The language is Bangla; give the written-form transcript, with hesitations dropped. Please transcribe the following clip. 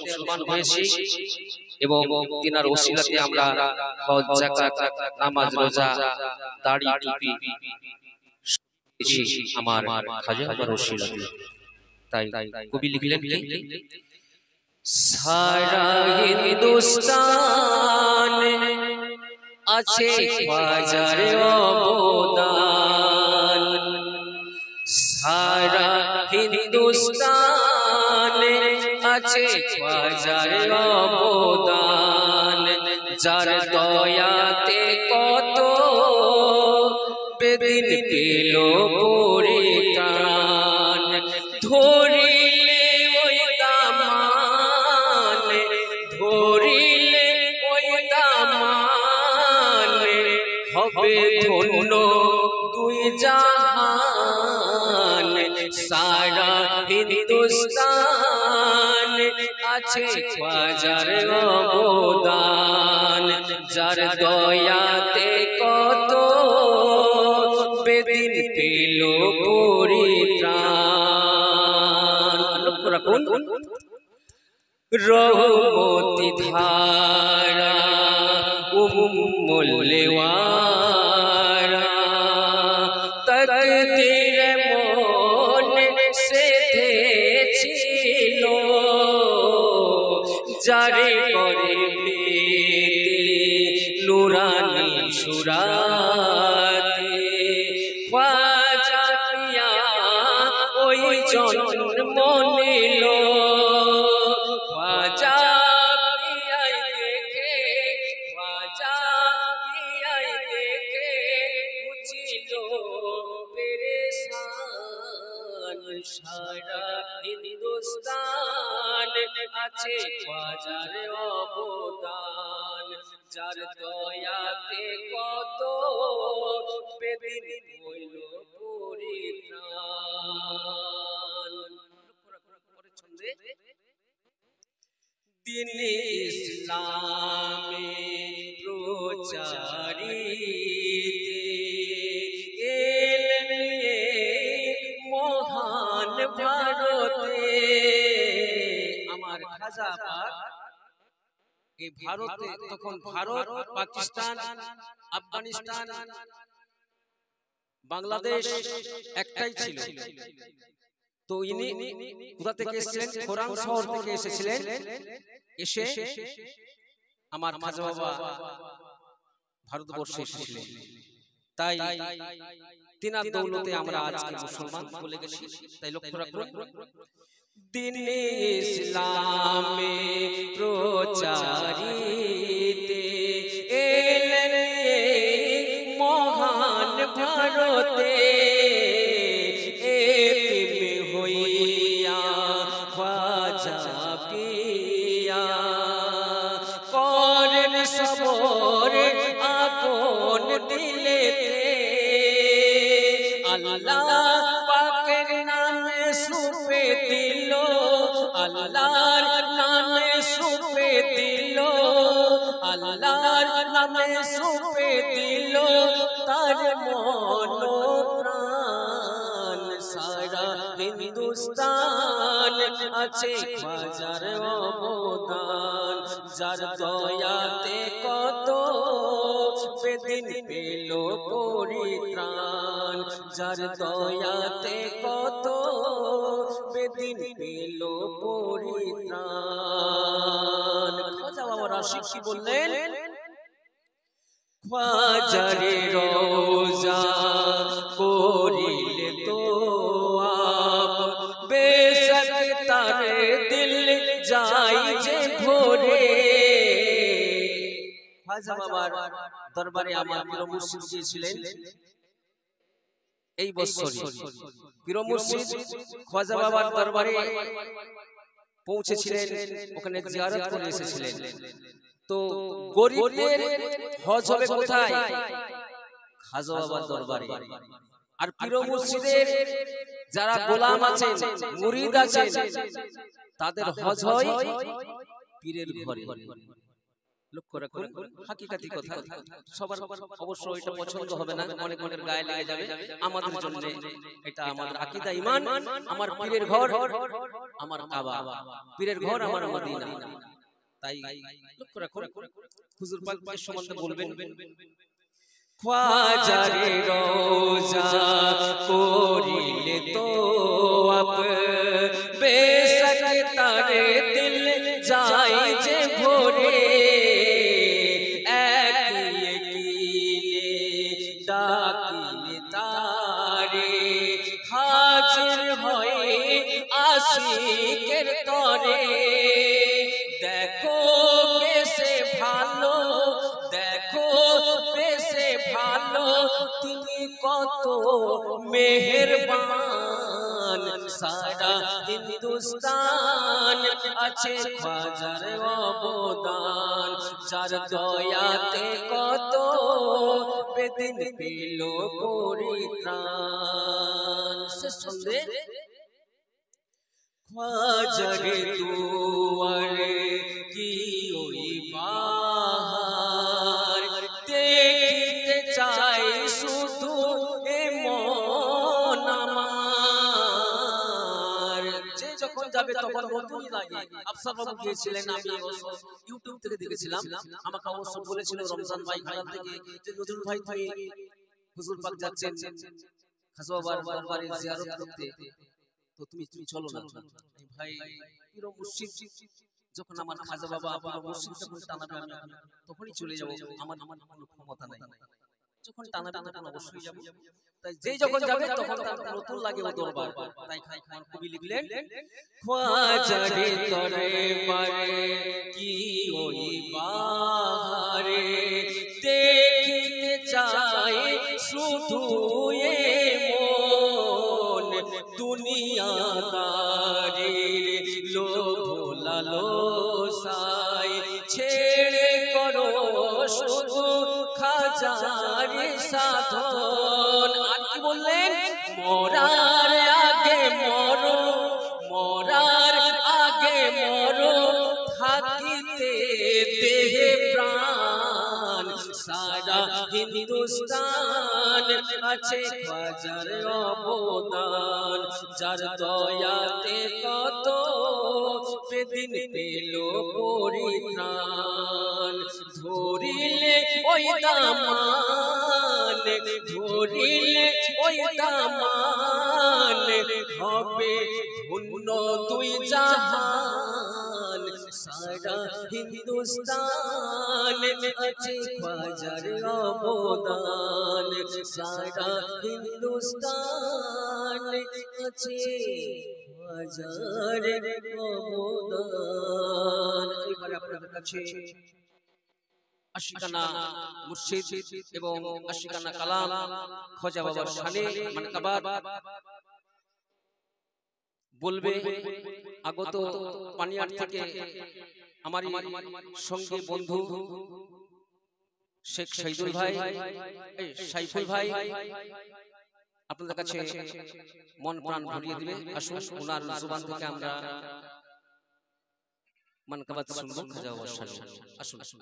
মুসলমান হয়েছি এবং তিনার ওসিলাতে আমরা হজ যাকাত নামাজ রোজা দাড়ি টুপি শিখেছি আমার খাজা বাবার ওসিলাতে। তাই কবি লিখলেন কি সারা হিন্দুস্তান আছে খাজার অবদান, সারা হিন্দুস্তান আছে খাজার অবদান, যার দয়াতে কত বেদিন পেল পরিত্রাণ, ধরিলে ওই দামান, ধরিলে ওই দামান হবে ধন্য দুই জাহান, সারা হিন্দুস্তান আছে খাজার অবদান, যার দয়াতে কত বেদিন পেল পরিত্রাণ। লক্ষ্য রাখুন রহমতি ধারা উম্মুল লেওয়ারা তকদীর মনে সেধেছিল, জারি করে নুরানি সুরাতে খাজা পিয়া ওই জন্ম নিল, খাজা পিয়াই দেখে, খাজা পিয়াই দেখে বুঝিল পেরেশান, সারা হিন্দুস্তান আছে খাজার অবদান, যার দয়াতে কত বেদিন হইল পরিত্রাণ। দিন ইসলামে প্রচারিতে এলেন মহান ভারতে, আমার খাজা পাক এই ভারতে, তখন ভারত পাকিস্তান আফগানিস্তান বাংলাদেশ একটাই ছিল। তো ইনি কোথা থেকে এসেছিলেন? খোরাং শহর থেকে এসেছিলেন। এসে আমার খাজা বাবা ভারতবর্ষে এসেছিলেন। তাই তিনার দৌলতে আমরা আজকে মুসলমান বলে গেছি। তাই লক্ষ্য রাখুন দিন ইসলামে প্রচারিতে এলেন মহান ভারতে, এতিম হইয়া খাজা পিয়া করেন সবর আপন দিলেতে, আল্লাহ পাকের নামে সুপে দিল, আল্লাহর নামে সুপে দিল, আল্লাহর নামে সুপে দিল তার মন প্রাণ, সারা হিন্দুস্তান আছে খাজার অবদান, যার দয়াতে কত বেদিন পেল পরিত্রাণ, যার দয়াতে কত বেদিন পেল পরিত্রাণ। খাজা বাবা রাশি কি বললেন? খাজারে রোজা করিলে তো আপ বেশক তার দিল যাই যে ভরে। খাজা বাবার দরবারে আমার পীর মুর্শিদ গিয়েছিলেন এই বছরই। পীর মুর্শিদ খাজা বাবার দরবারে পৌঁছেছিলেন, ওখানে জিয়ারত করে এসেছিলেন। তো গরিবদের হজ হবে কোথায়? খাজা বাবার দরবারে। আর পীর মুর্শিদের যারা গোলাম আছেন, মুরিদ আছেন, তাদের হজ হয় পীরের ঘরে। লক্ষ্য রাখুন, হাকিকাতি কথা। সবার অবশ্য এটা পছন্দ হবে না, অনেক অনেক গায়ে লেগে যাবে। আমাদের জন্য এটা আমাদের আকীদা ঈমান। আমার পীরের ঘর আমার কাবা, পীরের ঘর আমার মদিনা। তাই লক্ষ্য রাখুন, হুজুর পাক এর সম্বন্ধে বলবেন, ख्वाजा रे रोजा कोरिले तो अब बेशक तारे दिल जाए जे भोरे एक यकीने डाकिले तारे हाजिर होए आशिकेर तरे देखो कैसे भालो देखो कैसे भालो তিনি কত মেহেরবান সারা হিন্দুস্তান আছে খ্বাজার অবদান যার দয়াতে কত বেদিন পেল পরিত্রাণ শেষ ছন্দে খ্বাজার দুয়ারে কি ওই বাহার দেখিতে চাই শুধু এ মন আমার যে যখন যাবে তখন নতুনই লাগে আফসার বাবু গিয়েছিলেন আমি ইউটিউব থেকে দেখেছিলাম আমাকে অবশ্য বলেছিল রমজান ভাই ঘাটাল থেকে যে নজরুল ভাই তুমি হুজুর পাক যাচ্ছেন খাজা বাবার দরবারে জিয়ারত করতে তো তুমি চলো না ভাই পীর মুর্শিদ যখন আমার খাজা বাবা পীর মুর্শিদ যখন টানাবে আমি তখনই চলে যাব আমার কোনো ক্ষমতা নাই যখন টানাবে তখন অবশ্যই যাব তাই যেই যখন যাবে তখন তার নতুন লাগে ও দরবার তাই খান কবি লিখলেন খ্বাজা রে তরে পারে কি ওই বাহারে দেখিতে চাই শুধু এ মন দুনিয়াদারির লোভ লালসায় ছেড়ে করো শুধু খাজার সাধন আর কি বললেন মরার আগে মরো মরার আগে মরো থাকিতে দেহে প্রাণ সারা হিন্দুস্তান আছে খ্বাজার অবদান যার দয়াতে কত বেদিন পেল পরিত্রাণ ধরিলে ওই দামান ধরিলে ওই দামান হবে ধন্য দুই জাহান সারা হিন্দুস্তান আছে খ্বাজার অবদান সারা হিন্দুস্তান আছে খ্বাজার অবদান এবারে আপনাদের কাছে আশিকানা মুর্শিদ এবং আশিকানা কালাম খাজা বাবার শানে মানকাবাত বলবে আগত পানিয়ার থেকে আমার সঙ্গী বন্ধু শেখ শহীদুল ভাই সাইফুল ভাই আপনাদের কাছে মন প্রাণ ভরিয়ে দিবে আসুন ওনার জবান থেকে আমরা মানকাবাত শুনবো খাজা বাবার শানে আসুন আসুন